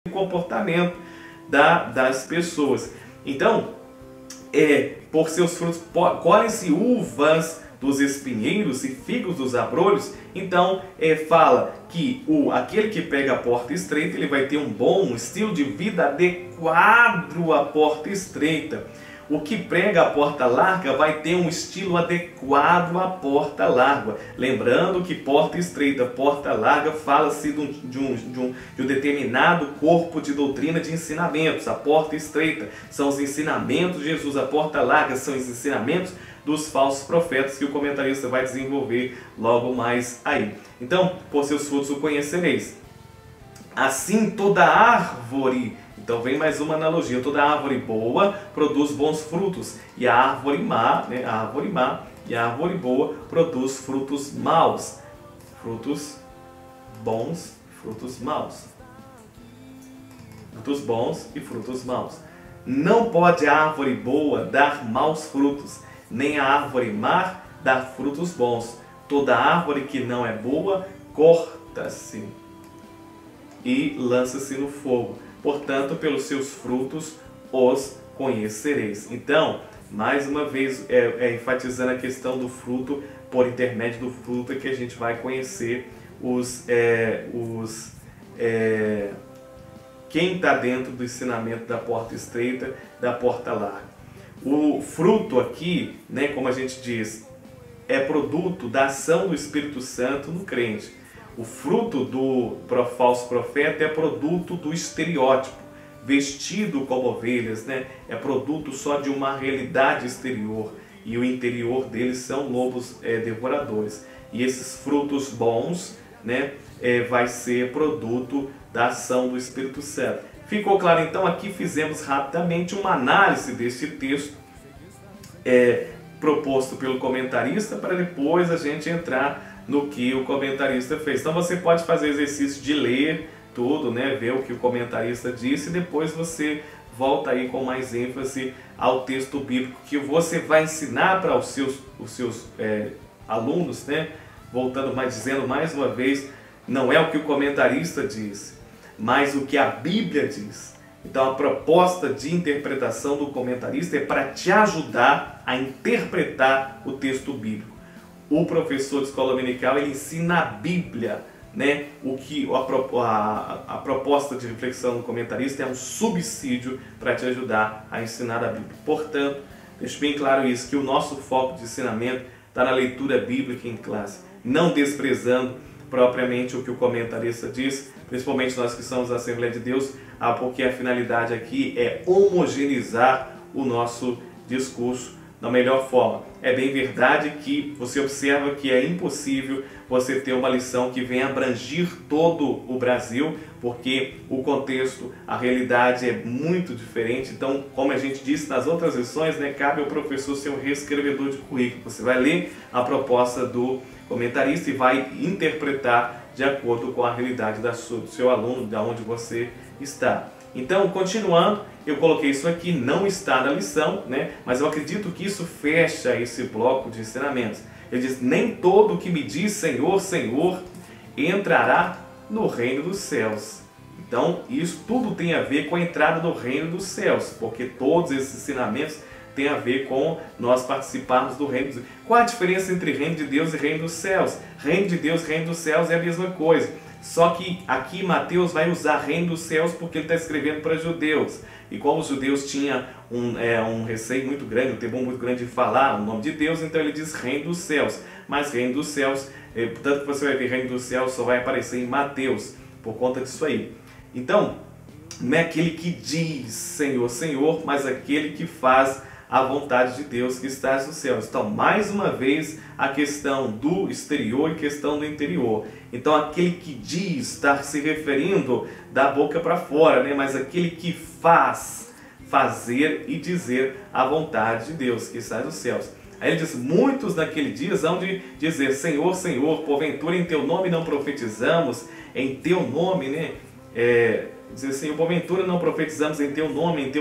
comportamento das pessoas. Então, por seus frutos colhem-se uvas dos espinheiros e figos dos abrolhos. Então, fala que aquele que pega a porta estreita, ele vai ter um bom estilo de vida adequado à porta estreita. O que prega a porta larga vai ter um estilo adequado à porta larga. Lembrando que porta estreita, porta larga, fala-se de um determinado corpo de doutrina de ensinamentos. A porta estreita são os ensinamentos de Jesus. A porta larga são os ensinamentos dos falsos profetas, que o comentarista vai desenvolver logo mais aí. Então, por seus frutos o conhecereis. Assim toda árvore... Então vem mais uma analogia: toda árvore boa produz bons frutos, e a árvore má, e a árvore boa produz frutos maus. Frutos bons, frutos maus. Frutos bons e frutos maus. Não pode a árvore boa dar maus frutos, nem a árvore má dar frutos bons. Toda árvore que não é boa, corta-se e lança-se no fogo. Portanto, pelos seus frutos os conhecereis. Então, mais uma vez, enfatizando a questão do fruto, por intermédio do fruto é que a gente vai conhecer quem está dentro do ensinamento da porta estreita, da porta larga. O fruto aqui, como a gente diz, é produto da ação do Espírito Santo no crente. O fruto do falso profeta é produto do estereótipo, vestido como ovelhas, é produto só de uma realidade exterior, e o interior deles são lobos devoradores. E esses frutos bons, vai ser produto da ação do Espírito Santo. Ficou claro? Então aqui fizemos rapidamente uma análise deste texto proposto pelo comentarista, para depois a gente entrar no que o comentarista fez. Então você pode fazer o exercício de ler tudo, ver o que o comentarista disse, e depois você volta aí com mais ênfase ao texto bíblico que você vai ensinar para os seus alunos, dizendo mais uma vez, não é o que o comentarista diz, mas o que a Bíblia diz. Então a proposta de interpretação do comentarista é para te ajudar a interpretar o texto bíblico. O professor de escola dominical, ele ensina a Bíblia, O que a proposta de reflexão do comentarista é um subsídio para te ajudar a ensinar a Bíblia. Portanto, deixe bem claro isso, que o nosso foco de ensinamento está na leitura bíblica em classe, não desprezando propriamente o que o comentarista diz, principalmente nós que somos da Assembleia de Deus, porque a finalidade aqui é homogeneizar o nosso discurso da melhor forma. É bem verdade que você observa que é impossível você ter uma lição que venha abranger todo o Brasil, porque o contexto, a realidade é muito diferente. Então, como a gente disse nas outras lições, cabe ao professor ser um reescrevedor de currículo. Você vai ler a proposta do comentarista e vai interpretar de acordo com a realidade do seu aluno, de onde você está. Então, continuando, eu coloquei isso aqui, não está na lição, mas eu acredito que isso fecha esse bloco de ensinamentos. Ele diz: nem todo que me diz Senhor, Senhor, entrará no reino dos céus. Então, isso tudo tem a ver com a entrada no reino dos céus, porque todos esses ensinamentos têm a ver com nós participarmos do reino dos céus. Qual a diferença entre reino de Deus e reino dos céus? Reino de Deus, reino dos céus é a mesma coisa. Só que aqui Mateus vai usar reino dos céus porque ele está escrevendo para judeus. E como os judeus tinham um receio muito grande, um temor muito grande de falar o nome de Deus, então ele diz reino dos céus. Mas reino dos céus, portanto que você vai ver reino dos céus, só vai aparecer em Mateus, por conta disso aí. Então, não é aquele que diz Senhor, Senhor, mas aquele que faz a vontade de Deus que está nos céus. Então, mais uma vez, a questão do exterior e questão do interior. Então, aquele que diz, está se referindo da boca para fora, mas aquele que faz, fazer e dizer a vontade de Deus que está nos céus. Aí ele diz: muitos naquele dia hão de dizer Senhor, Senhor, porventura em teu nome não profetizamos, em teu nome, dizer Senhor, porventura não profetizamos em teu nome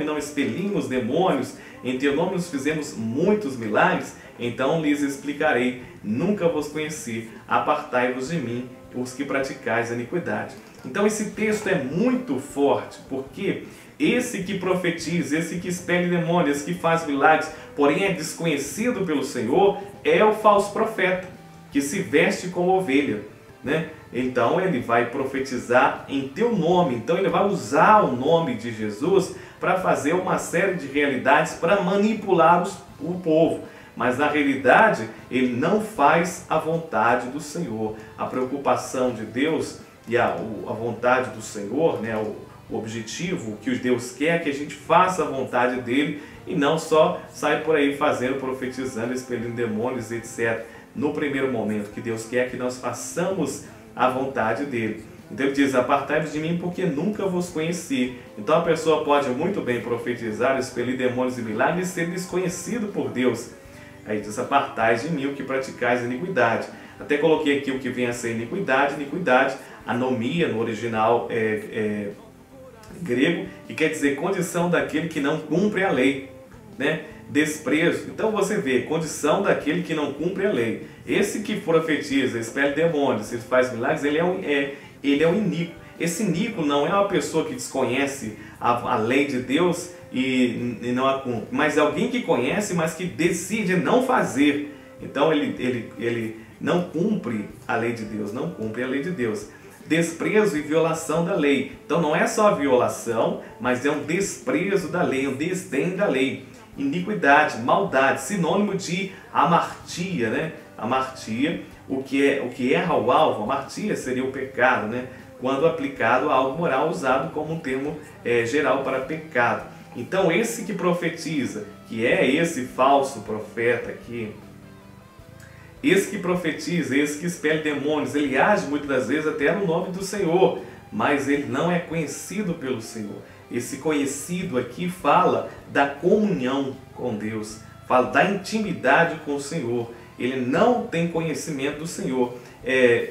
não expelimos demônios, em teu nome nos fizemos muitos milagres. Então lhes explicarei: nunca vos conheci, apartai-vos de mim, os que praticais a iniquidade. Então esse texto é muito forte, porque esse que profetiza, esse que expele demônios, esse que faz milagres, porém é desconhecido pelo Senhor, é o falso profeta, que se veste como ovelha, né? Então ele vai profetizar em teu nome, então ele vai usar o nome de Jesus para fazer uma série de realidades para manipular o povo. Mas na realidade ele não faz a vontade do Senhor. A preocupação de Deus e a vontade do Senhor, né, o objetivo, o que Deus quer é que a gente faça a vontade dele e não só sai por aí fazendo, profetizando, expelindo demônios, etc. No primeiro momento, que Deus quer que nós façamos a vontade dele. Então ele diz, apartai-vos de mim porque nunca vos conheci. Então a pessoa pode muito bem profetizar, expelir demônios e milagres e ser desconhecido por Deus. Aí diz, apartai-vos de mim o que praticais iniquidade. Até coloquei aqui o que vem a ser iniquidade, anomia no original grego, que quer dizer condição daquele que não cumpre a lei, né? Desprezo. Então você vê, condição daquele que não cumpre a lei. Esse que profetiza, expele demônios, ele faz milagres, ele é um iníquo. Esse iníquo não é uma pessoa que desconhece a lei de Deus e não a cumpre, mas é alguém que conhece, mas que decide não fazer. Então ele não cumpre a lei de Deus, não cumpre a lei de Deus. Desprezo e violação da lei. Então não é só violação, mas é um desprezo da lei, um desdém da lei. Iniquidade, maldade, sinônimo de amartia, né? Amartia, o que erra o alvo, amartia seria o pecado, né? Quando aplicado a algo moral, usado como um termo geral para pecado. Então esse que profetiza, que é esse falso profeta aqui, esse que profetiza, esse que expele demônios, ele age muitas das vezes até no nome do Senhor, mas ele não é conhecido pelo Senhor. Esse conhecido aqui fala da comunhão com Deus, fala da intimidade com o Senhor. Ele não tem conhecimento do Senhor.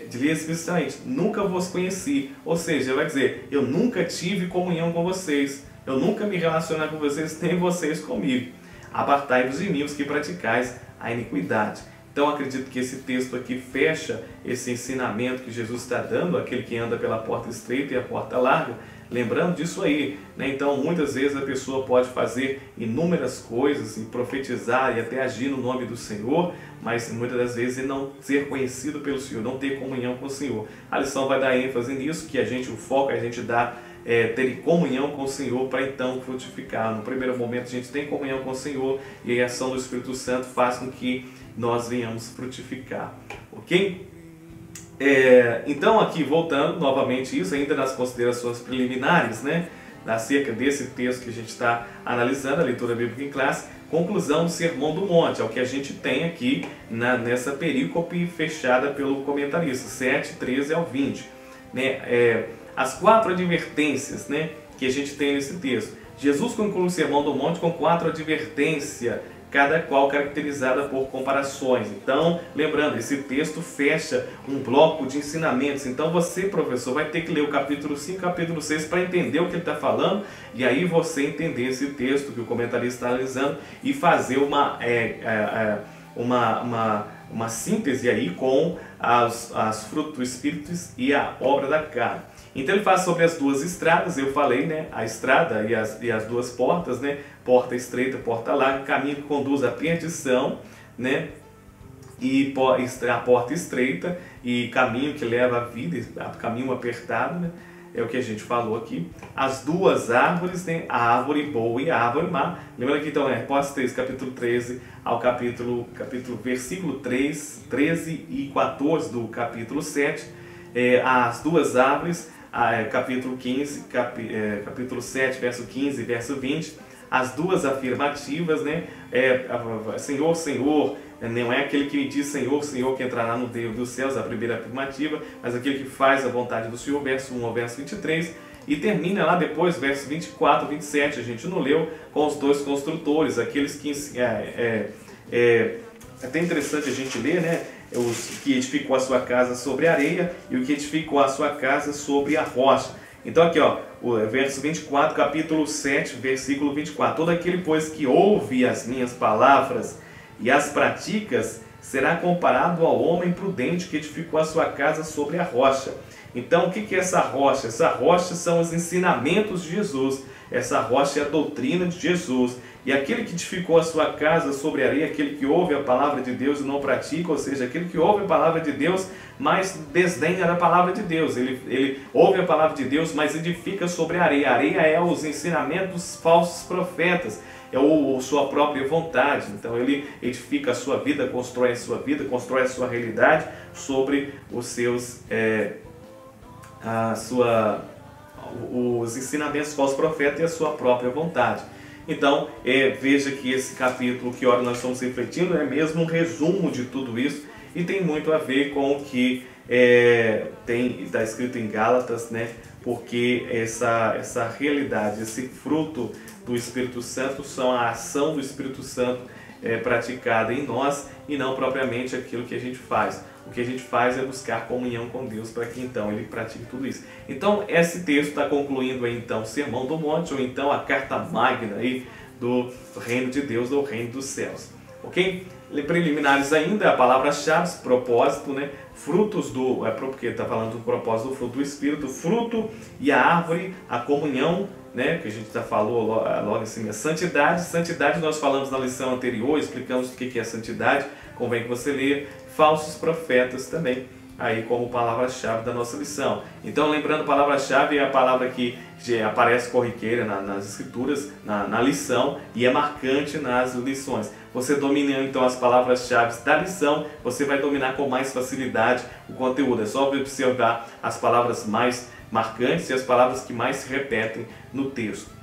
Diria explicitamente, nunca vos conheci. Ou seja, vai dizer, eu nunca tive comunhão com vocês, eu nunca me relacionei com vocês, nem vocês comigo. Apartai-vos de mim os que praticais a iniquidade. Então acredito que esse texto aqui fecha esse ensinamento que Jesus está dando, aquele que anda pela porta estreita e a porta larga, lembrando disso aí, né? Então muitas vezes a pessoa pode fazer inúmeras coisas e profetizar e até agir no nome do Senhor, mas muitas das vezes não ser conhecido pelo Senhor, não ter comunhão com o Senhor. A lição vai dar ênfase nisso, que o foco é a gente dar ter comunhão com o Senhor para então frutificar. No primeiro momento a gente tem comunhão com o Senhor e a ação do Espírito Santo faz com que nós venhamos frutificar, ok? Então aqui voltando novamente isso, ainda nas considerações preliminares, né, acerca desse texto que a gente está analisando, a leitura bíblica em classe, conclusão do Sermão do Monte, é o que a gente tem aqui nessa perícope fechada pelo comentarista, 7, 13 ao 20, né, as 4 advertências, né, que a gente tem nesse texto. Jesus conclui o Sermão do Monte com 4 advertências, cada qual caracterizada por comparações. Então, lembrando, esse texto fecha um bloco de ensinamentos. Então você, professor, vai ter que ler o capítulo 5 e o capítulo 6 para entender o que ele está falando, e aí você entender esse texto que o comentarista está analisando e fazer uma síntese aí com as frutos do Espírito e a obra da carne. Então ele fala sobre as 2 estradas, eu falei, né, a estrada e as 2 portas, né, porta estreita, porta larga, caminho que conduz à perdição, né, e a porta estreita e caminho que leva à vida, caminho apertado, né, é o que a gente falou aqui. As 2 árvores, né, a árvore boa e a árvore má. Lembra que então Apóstolos 3, capítulo 13 ao versículo 13 e 14 do capítulo 7, as 2 árvores, capítulo 15, capítulo 7, verso 15 e verso 20, as 2 afirmativas, né? Senhor, Senhor, não é aquele que me diz Senhor, Senhor que entrará no reino dos céus, a primeira afirmativa, mas aquele que faz a vontade do Senhor, verso 1 ao verso 23, e termina lá depois, verso 24 e 27, a gente não leu, com os 2 construtores, aqueles que é até interessante a gente ler, né? Os que edificou a sua casa sobre a areia e o que edificou a sua casa sobre a rocha. Então aqui, ó, o verso 24, capítulo 7, versículo 24. Todo aquele, pois, que ouve as minhas palavras e as praticas, será comparado ao homem prudente que edificou a sua casa sobre a rocha. Então, o que é essa rocha? Essa rocha são os ensinamentos de Jesus. Essa rocha é a doutrina de Jesus. E aquele que edificou a sua casa sobre areia, aquele que ouve a palavra de Deus e não pratica, ou seja, aquele que ouve a palavra de Deus, mas desdenha da palavra de Deus. Ele ouve a palavra de Deus, mas edifica sobre a areia. A areia é os ensinamentos dos falsos profetas, é a sua própria vontade. Então ele edifica a sua vida, constrói a sua realidade sobre os seus... os ensinamentos dos falsos profetas e a sua própria vontade. Então, veja que esse capítulo que ora nós estamos refletindo é mesmo um resumo de tudo isso e tem muito a ver com o que está escrito em Gálatas, né? Porque essa realidade, esse fruto do Espírito Santo são a ação do Espírito Santo praticada em nós e não propriamente aquilo que a gente faz. O que a gente faz é buscar comunhão com Deus para que então ele pratique tudo isso. Então esse texto está concluindo aí, então o Sermão do Monte, ou então a carta magna aí do reino de Deus, do reino dos céus. Ok? Preliminares ainda, a palavra-chave, propósito, né? Frutos porque está falando do propósito do fruto do Espírito, fruto e a árvore, a comunhão, né? Que a gente já falou logo em cima. Santidade, nós falamos na lição anterior, explicamos o que é santidade, convém que você leia. Falsos profetas também, aí como palavra-chave da nossa lição. Então, lembrando, palavra-chave é a palavra que aparece corriqueira nas escrituras, na lição, e é marcante nas lições. Você dominando então as palavras-chave da lição, você vai dominar com mais facilidade o conteúdo. É só observar as palavras mais marcantes e as palavras que mais se repetem no texto.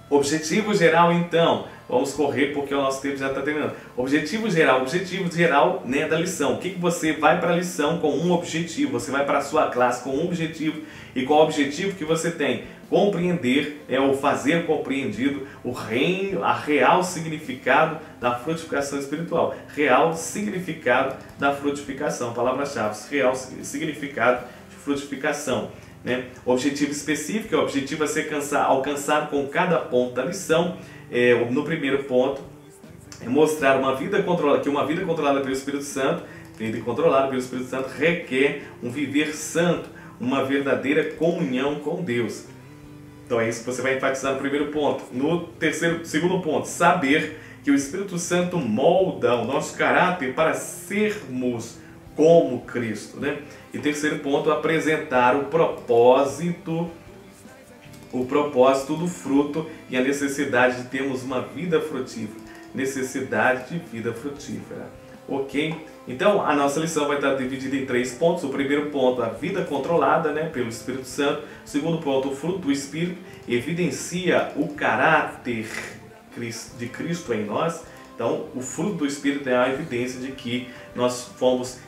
Objetivo geral, então, vamos correr porque o nosso tempo já está terminando. Objetivo geral, né, da lição. O que você vai para a lição com um objetivo? Você vai para a sua classe com um objetivo. E qual o objetivo que você tem? Compreender, ou fazer compreendido o reino, a real significado da frutificação espiritual. Real significado da frutificação. Palavra-chave, real significado de frutificação. Né? Objetivo específico, o objetivo a ser alcançado com cada ponto da lição. No primeiro ponto, é mostrar que uma vida controlada pelo Espírito Santo, requer um viver santo, uma verdadeira comunhão com Deus. Então é isso que você vai enfatizar no primeiro ponto. No segundo ponto, saber que o Espírito Santo molda o nosso caráter para sermos como Cristo, né? E terceiro ponto, apresentar o propósito do fruto e a necessidade de termos uma vida frutífera. Necessidade de vida frutífera. Ok? Então, a nossa lição vai estar dividida em 3 pontos. O primeiro ponto, a vida controlada, né, pelo Espírito Santo. O segundo ponto, o fruto do Espírito, evidencia o caráter de Cristo em nós. Então, o fruto do Espírito é a evidência de que nós fomos,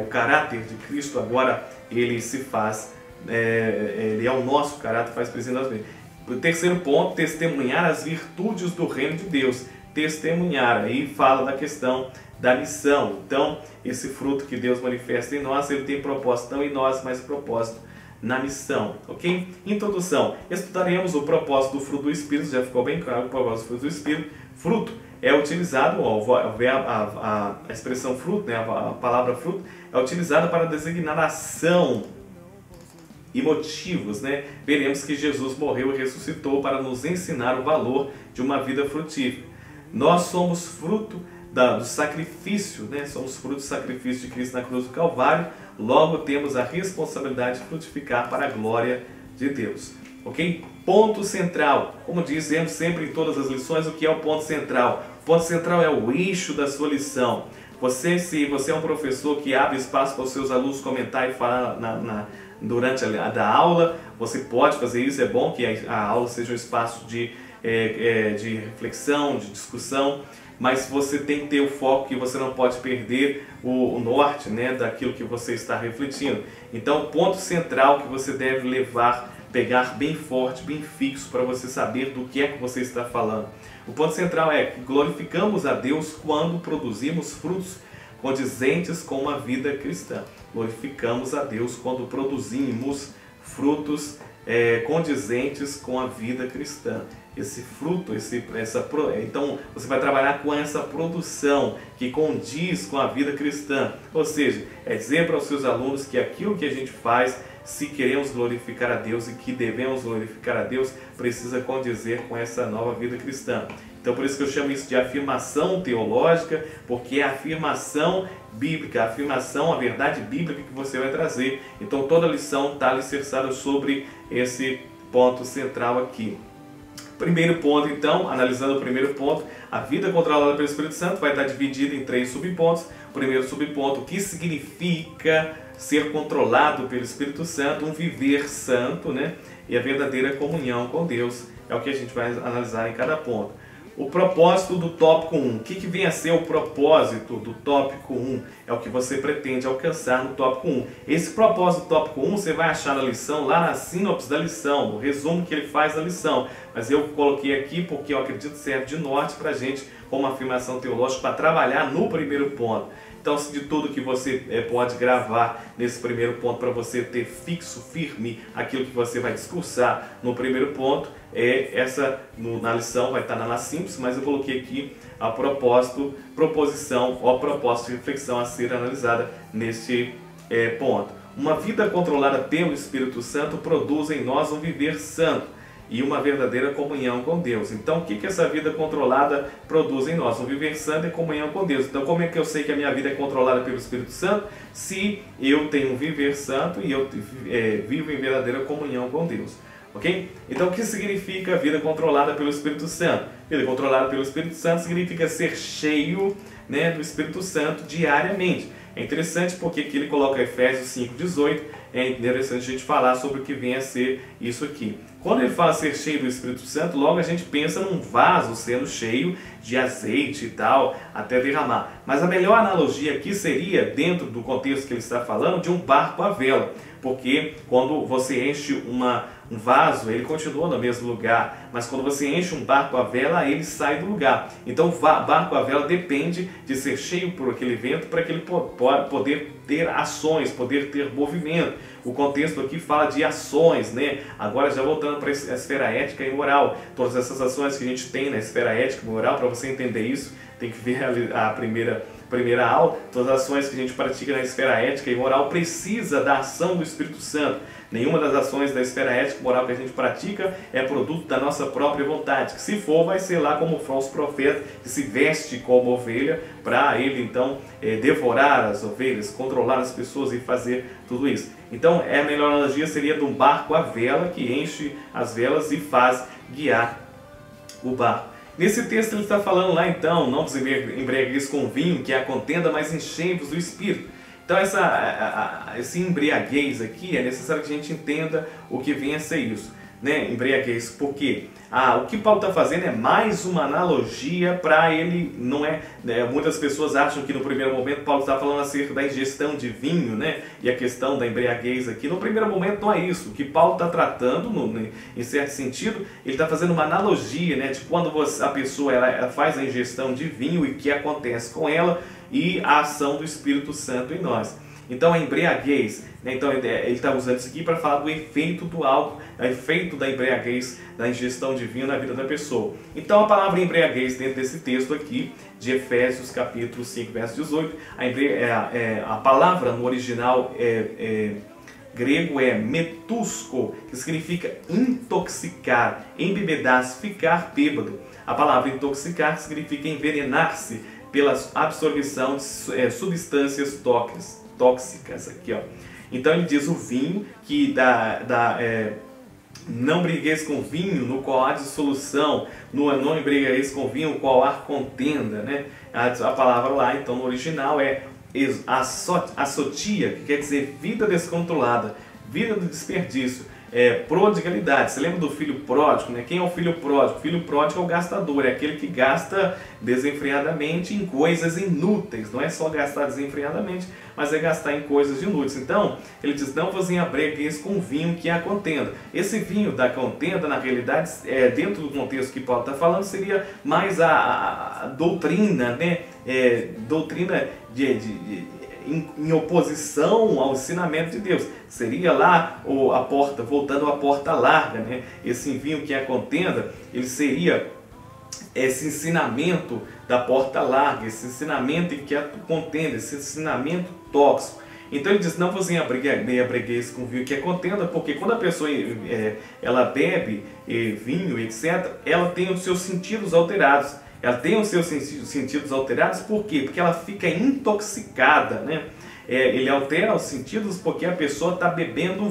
o caráter de Cristo agora, ele se faz, ele é o nosso caráter, faz presente em nós mesmos. O terceiro ponto, testemunhar as virtudes do reino de Deus. Testemunhar, aí fala da questão da missão. Então, esse fruto que Deus manifesta em nós, ele tem propósito não em nós, mas propósito na missão, ok? Introdução. Estudaremos o propósito do fruto do Espírito, já ficou bem claro o propósito do fruto do Espírito. Fruto é utilizado, a expressão fruto, né, a palavra fruto, é utilizada para designar ação e motivos, né? Veremos que Jesus morreu e ressuscitou para nos ensinar o valor de uma vida frutífera. Nós somos fruto do sacrifício, né? Somos fruto do sacrifício de Cristo na cruz do Calvário, logo temos a responsabilidade de frutificar para a glória de Deus. Ok? Ponto central. Como dizemos sempre em todas as lições, o que é o ponto central? O ponto central é o eixo da sua lição. Se você é um professor que abre espaço para os seus alunos comentar e falar durante a aula, você pode fazer isso, é bom que a aula seja um espaço de reflexão, de discussão, mas você tem que ter o foco, que você não pode perder o norte, né, daquilo que você está refletindo. Então, o ponto central que você deve pegar bem forte, bem fixo, para você saber do que é que você está falando. O ponto central é que glorificamos a Deus quando produzimos frutos condizentes com uma vida cristã. Glorificamos a Deus quando produzimos frutos condizentes com a vida cristã. Esse fruto, então você vai trabalhar com essa produção que condiz com a vida cristã. Ou seja, é dizer para os seus alunos que aquilo que a gente faz, se queremos glorificar a Deus e que devemos glorificar a Deus, precisa condizer com essa nova vida cristã. Então por isso que eu chamo isso de afirmação teológica, porque é a afirmação bíblica, a afirmação, a verdade bíblica que você vai trazer. Então toda a lição está alicerçada sobre esse ponto central aqui. Primeiro ponto, então, analisando o primeiro ponto, a vida controlada pelo Espírito Santo vai estar dividida em 3 subpontos. O primeiro subponto, o que significa ser controlado pelo Espírito Santo, um viver santo, né? E a verdadeira comunhão com Deus, é o que a gente vai analisar em cada ponto. O propósito do tópico 1. O que vem a ser o propósito do tópico 1? É o que você pretende alcançar no tópico 1. Esse propósito do tópico 1 você vai achar na lição, lá na sinopse da lição, o resumo que ele faz da lição. Mas eu coloquei aqui porque eu acredito que serve de norte para a gente, como afirmação teológica, para trabalhar no primeiro ponto. Então, de tudo que você pode gravar nesse primeiro ponto para você ter fixo, firme aquilo que você vai discursar no primeiro ponto, na lição vai estar na síntese, mas eu coloquei aqui a proposição ou a proposta de reflexão a ser analisada neste ponto. Uma vida controlada pelo Espírito Santo produz em nós um viver santo e uma verdadeira comunhão com Deus. Então, o que essa vida controlada produz em nós? Um viver santo e comunhão com Deus. Então, como é que eu sei que a minha vida é controlada pelo Espírito Santo? Se eu tenho um viver santo e eu vivo em verdadeira comunhão com Deus. Ok? Então, o que significa vida controlada pelo Espírito Santo? Vida controlada pelo Espírito Santo significa ser cheio, né, do Espírito Santo diariamente. É interessante porque aqui ele coloca Efésios 5,18, é interessante a gente falar sobre o que vem a ser isso aqui. Quando ele fala ser cheio do Espírito Santo, logo a gente pensa num vaso sendo cheio de azeite e tal, até derramar. Mas a melhor analogia aqui seria, dentro do contexto que ele está falando, de um barco à vela. Porque quando você enche um vaso, ele continua no mesmo lugar. Mas quando você enche um barco à vela, ele sai do lugar. Então o barco à vela depende de ser cheio por aquele vento para que ele poder ter ações, poder ter movimento. O contexto aqui fala de ações, né? Agora já voltando para a esfera ética e moral. Todas essas ações que a gente tem na esfera ética e moral, para você entender isso, tem que ver a primeira aula. Todas as ações que a gente pratica na esfera ética e moral precisa da ação do Espírito Santo. Nenhuma das ações da esfera ética e moral que a gente pratica é produto da nossa própria vontade. Que se for, vai ser lá como o falso profeta que se veste como ovelha para ele então devorar as ovelhas, controlar as pessoas e fazer tudo isso. Então a melhor analogia seria de um barco à vela que enche as velas e faz guiar o barco. Nesse texto ele está falando lá então, não vos embriagueis com vinho, que é a contenda, mas enchei-vos do Espírito. Então esse embriaguez aqui é necessário que a gente entenda o que vem a ser isso, né? Embriaguez, por quê? O que Paulo está fazendo é mais uma analogia para ele, não é, né? Muitas pessoas acham que no primeiro momento Paulo está falando acerca da ingestão de vinho, né? E a questão da embriaguez aqui, no primeiro momento não é isso. O que Paulo está tratando, em certo sentido, ele está fazendo uma analogia, né? De quando a pessoa ela faz a ingestão de vinho e o que acontece com ela e a ação do Espírito Santo em nós. Então a embriaguez, né? Então ele está usando isso aqui para falar do efeito do álcool, o efeito da embriaguez, da ingestão de vinho na vida da pessoa. Então a palavra embriaguez dentro desse texto aqui, de Efésios capítulo 5, verso 18, a palavra no original grego é metusko, que significa intoxicar, embebedar-se, ficar bêbado. A palavra intoxicar significa envenenar-se pela absorção de substâncias tóxicas aqui, ó. Então ele diz o vinho que não embriagueis com vinho no qual há dissolução, não embriagueis com vinho no qual há contenda, né? A palavra lá então no original é assotia, que quer dizer vida descontrolada, vida do desperdício. Prodigalidade. Você lembra do filho pródigo, né? Quem é o filho pródigo? O filho pródigo é o gastador, é aquele que gasta desenfreadamente em coisas inúteis. Não é só gastar desenfreadamente, mas é gastar em coisas inúteis. Então, ele diz, não vos embriagueis com vinho que é a contenda. Esse vinho da contenda, na realidade, dentro do contexto que Paulo está falando, seria mais a doutrina, né? Doutrina em oposição ao ensinamento de Deus. Seria lá a porta, voltando à porta larga, né? Esse vinho que é a contenda, ele seria esse ensinamento da porta larga, esse ensinamento que é a contenda, esse ensinamento tóxico. Então ele diz, não vos embriagueis com vinho que é contenda, porque quando a pessoa ela bebe vinho, etc., ela tem os seus sentidos alterados. Ela tem os seus sentidos alterados, por quê? Porque ela fica intoxicada, né? Ele altera os sentidos porque a pessoa está bebendo